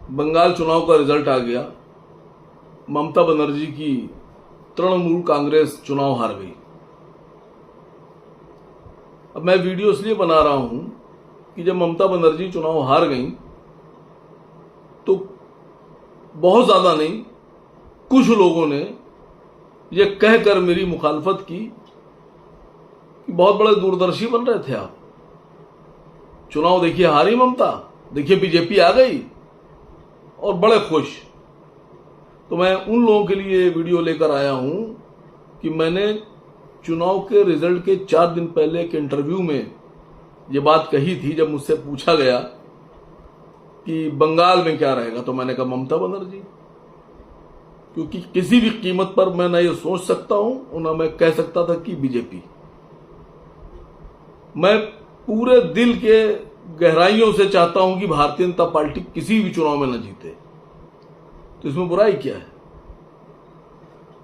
बंगाल चुनाव का रिजल्ट आ गया। ममता बनर्जी की तृणमूल कांग्रेस चुनाव हार गई। अब मैं वीडियो इसलिए बना रहा हूं कि जब ममता बनर्जी चुनाव हार गई तो बहुत ज्यादा नहीं, कुछ लोगों ने यह कहकर मेरी मुखालफत की कि बहुत बड़े दूरदर्शी बन रहे थे आप, चुनाव देखिए हारी ममता, देखिए बीजेपी आ गई और बड़े खुश। तो मैं उन लोगों के लिए वीडियो लेकर आया हूं कि मैंने चुनाव के रिजल्ट के 4 दिन पहले के इंटरव्यू में ये बात कही थी। जब मुझसे पूछा गया कि बंगाल में क्या रहेगा तो मैंने कहा ममता बनर्जी, क्योंकि किसी भी कीमत पर मैं ना ये सोच सकता हूं और ना मैं कह सकता था कि बीजेपी। मैं पूरे दिल के गहराइयों से चाहता हूं कि भारतीय जनता पार्टी किसी भी चुनाव में न जीते, तो इसमें बुराई क्या है।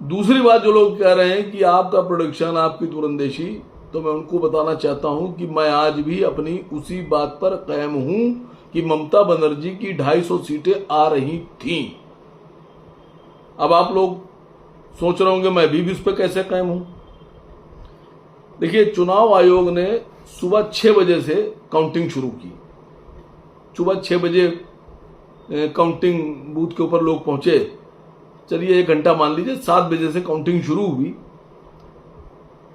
दूसरी बात, जो लोग कह रहे हैं कि आपका प्रोडक्शन, आपकी दूरंदेशी, तो मैं उनको बताना चाहता हूं कि मैं आज भी अपनी उसी बात पर कायम हूं कि ममता बनर्जी की 250 सीटें आ रही थीं। अब आप लोग सोच रहे होंगे मैं भी इस पर कैसे कायम हूं। देखिए, चुनाव आयोग ने सुबह 6 बजे से काउंटिंग शुरू की। सुबह 6 बजे काउंटिंग बूथ के ऊपर लोग पहुंचे। चलिए 1 घंटा मान लीजिए, 7 बजे से काउंटिंग शुरू हुई।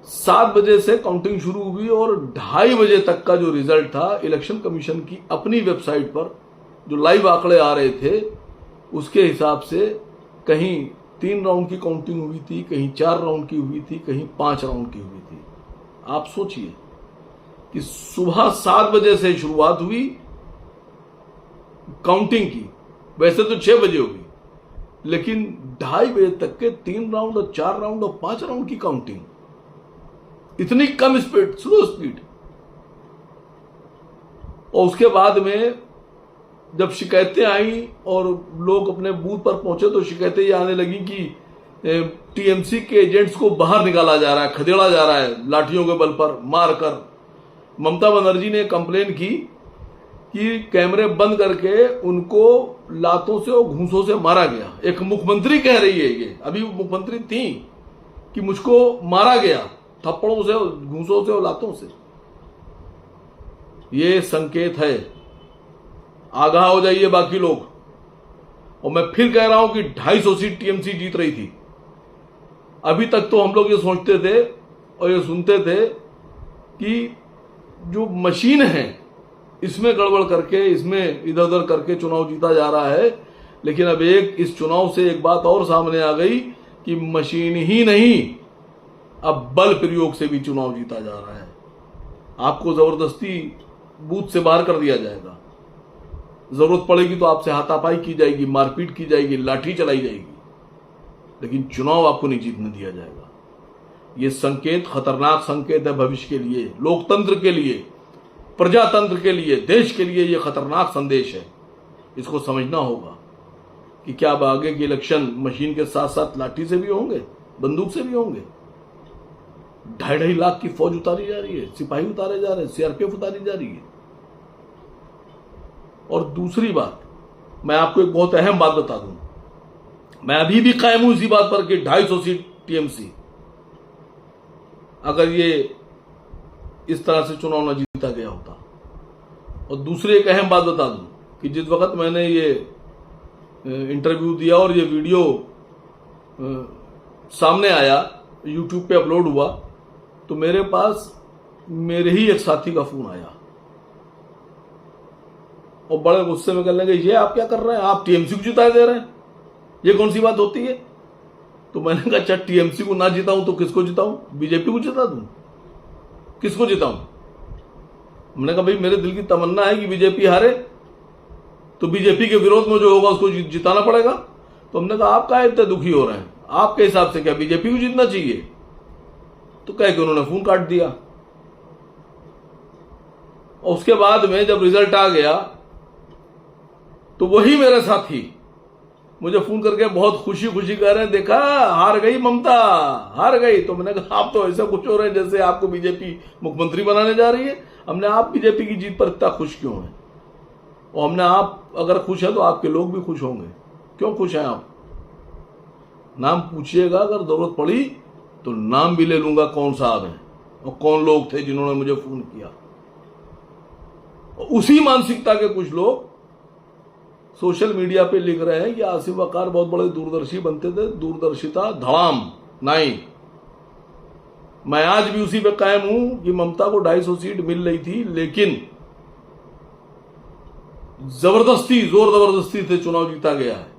7 बजे से काउंटिंग शुरू हुई और 2:30 बजे तक का जो रिजल्ट था, इलेक्शन कमीशन की अपनी वेबसाइट पर जो लाइव आंकड़े आ रहे थे उसके हिसाब से कहीं 3 राउंड की काउंटिंग हुई थी, कहीं 4 राउंड की हुई थी, कहीं 5 राउंड की हुई थी। आप सोचिए कि सुबह 7 बजे से शुरुआत हुई काउंटिंग की। वैसे तो 6 बजे होगी, लेकिन 2:30 बजे तक के 3 राउंड और 4 राउंड और 5 राउंड की काउंटिंग। इतनी कम स्पीड, स्लो स्पीड। और उसके बाद में जब शिकायतें आई और लोग अपने बूथ पर पहुंचे तो शिकायतें ये आने लगी कि टीएमसी के एजेंट्स को बाहर निकाला जा रहा है, खदेड़ा जा रहा है लाठियों के बल पर मारकर। ममता बनर्जी ने कंप्लेन की कि कैमरे बंद करके उनको लातों से और घूंसों से मारा गया। एक मुख्यमंत्री कह रही है, ये अभी मुख्यमंत्री थी, कि मुझको मारा गया थप्पड़ों से, घूंसों से और लातों से। ये संकेत है, आगाह हो जाइए बाकी लोग। और मैं फिर कह रहा हूं कि 250 सीट टीएमसी जीत रही थी। अभी तक तो हम लोग ये सोचते थे और ये सुनते थे कि जो मशीन है इसमें गड़बड़ करके, इसमें इधर उधर करके चुनाव जीता जा रहा है। लेकिन अब इस चुनाव से एक बात और सामने आ गई कि मशीन ही नहीं, अब बल प्रयोग से भी चुनाव जीता जा रहा है। आपको जबरदस्ती बूथ से बाहर कर दिया जाएगा, जरूरत पड़ेगी तो आपसे हाथापाई की जाएगी, मारपीट की जाएगी, लाठी चलाई जाएगी, लेकिन चुनाव आपको नहीं जीतने दिया जाएगा। यह संकेत खतरनाक संकेत है भविष्य के लिए, लोकतंत्र के लिए, प्रजातंत्र के लिए, देश के लिए। यह खतरनाक संदेश है। इसको समझना होगा कि क्या अब आगे के इलेक्शन मशीन के साथ साथ लाठी से भी होंगे, बंदूक से भी होंगे। 2.5 लाख की फौज उतारी जा रही है, सिपाही उतारे जा रहे हैं, सीआरपीएफ उतारी जा रही है। और दूसरी बात, मैं आपको एक बहुत अहम बात बता दूं, मैं अभी भी कायम हूं इसी बात पर कि 250 सीट टीएमसी। अगर ये इस तरह से चुनाव न जीता गया होता। और दूसरी एक अहम बात बता दूं कि जिस वक्त मैंने ये इंटरव्यू दिया और ये वीडियो सामने आया, यूट्यूब पे अपलोड हुआ, तो मेरे पास मेरे ही एक साथी का फोन आया और बड़े गुस्से में कहने लगे, ये आप क्या कर रहे हैं, आप टीएमसी को जिता दे रहे हैं, ये कौन सी बात होती है। तो मैंने कहा, अच्छा टीएमसी को ना जिताऊं तो किसको जिताऊं, बीजेपी को जिता दूं, किसको जिताऊं। हमने कहा, भाई मेरे दिल की तमन्ना है कि बीजेपी हारे, तो बीजेपी के विरोध में जो होगा उसको जिताना पड़ेगा। तो हमने कहा, आप काहे इतने दुखी हो रहे हैं, आपके हिसाब से क्या बीजेपी को जीतना चाहिए। तो कह के उन्होंने फोन काट दिया। और उसके बाद में जब रिजल्ट आ गया तो वही मेरे साथी मुझे फोन करके बहुत खुशी खुशी कह रहे हैं, देखा हार गई ममता, हार गई। तो मैंने कहा, आप तो ऐसा कुछ हो रहे हैं जैसे आपको बीजेपी मुख्यमंत्री बनाने जा रही है। हमने, आप बीजेपी की जीत पर इतना खुश क्यों हैं। और हमने, आप अगर खुश है तो आपके लोग भी खुश होंगे। क्यों खुश हैं आप? नाम पूछिएगा, अगर जरूरत पड़ी तो नाम भी ले लूंगा कौन साहब हैं और कौन लोग थे जिन्होंने मुझे फोन किया। और उसी मानसिकता के कुछ लोग सोशल मीडिया पे लिख रहे हैं कि आसिफ वकार बहुत बड़े दूरदर्शी बनते थे, दूरदर्शिता धड़ाम नहीं। मैं आज भी उसी पे कायम हूं कि ममता को 250 सीट मिल रही थी, लेकिन जबरदस्ती, जोर जबरदस्ती से चुनाव जीता गया है।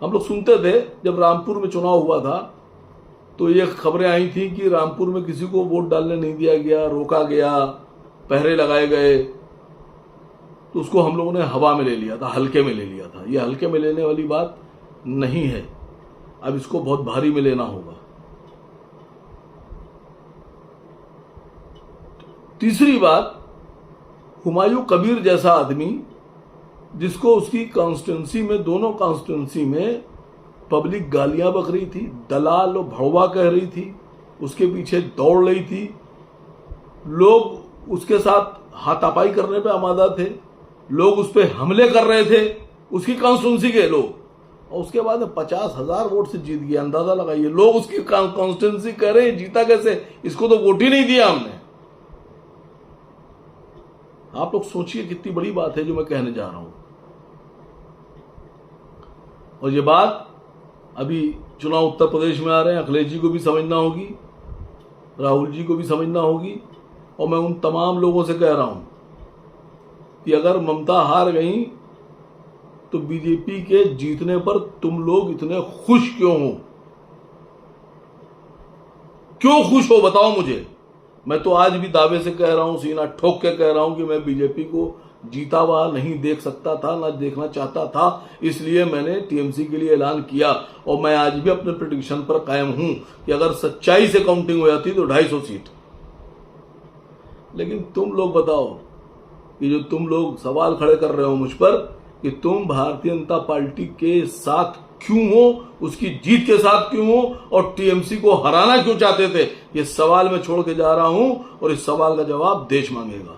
हम लोग सुनते थे जब रामपुर में चुनाव हुआ था तो ये खबरें आई थी कि रामपुर में किसी को वोट डालने नहीं दिया गया, रोका गया, पहरे लगाए गए, तो उसको हम लोगों ने हवा में ले लिया था, हल्के में ले लिया था। ये हल्के में लेने वाली बात नहीं है, अब इसको बहुत भारी में लेना होगा। तीसरी बात, हुमायूं कबीर जैसा आदमी जिसको उसकी कॉन्स्टिट्यूंसी में, दोनों कॉन्स्टिट्यूंसी में पब्लिक गालियां बक रही थी, दलाल और भड़वा कह रही थी, उसके पीछे दौड़ रही थी, लोग उसके साथ हाथापाई करने पे आमादा थे, लोग उस पर हमले कर रहे थे, उसकी कॉन्स्टिट्यूंसी के लोग, और उसके बाद 50,000 वोट से जीत गया। अंदाजा लगाइए, लोग उसकी कॉन्स्टिट्यूंसी कह रहे हैं, जीता कैसे? इसको तो वोट ही नहीं दिया हमने। आप लोग सोचिए कितनी बड़ी बात है जो मैं कहने जा रहा हूं। और ये बात अभी चुनाव उत्तर प्रदेश में आ रहे हैं, अखिलेश जी को भी समझना होगी, राहुल जी को भी समझना होगी, और मैं उन तमाम लोगों से कह रहा हूं कि अगर ममता हार गई तो बीजेपी के जीतने पर तुम लोग इतने खुश क्यों हो? क्यों खुश हो बताओ मुझे। मैं तो आज भी दावे से कह रहा हूं, सीना ठोक के कह रहा हूं कि मैं बीजेपी को जीता हुआ नहीं देख सकता था, ना देखना चाहता था, इसलिए मैंने टीएमसी के लिए ऐलान किया। और मैं आज भी अपने प्रेडिक्शन पर कायम हूं कि अगर सच्चाई से काउंटिंग हो जाती तो 250 सीट। लेकिन तुम लोग बताओ कि जो तुम लोग सवाल खड़े कर रहे हो मुझ पर कि तुम भारतीय जनता पार्टी के साथ क्यों हो, उसकी जीत के साथ क्यों हो, और टीएमसी को हराना क्यों चाहते थे, ये सवाल मैं छोड़ के जा रहा हूं और इस सवाल का जवाब देश मांगेगा।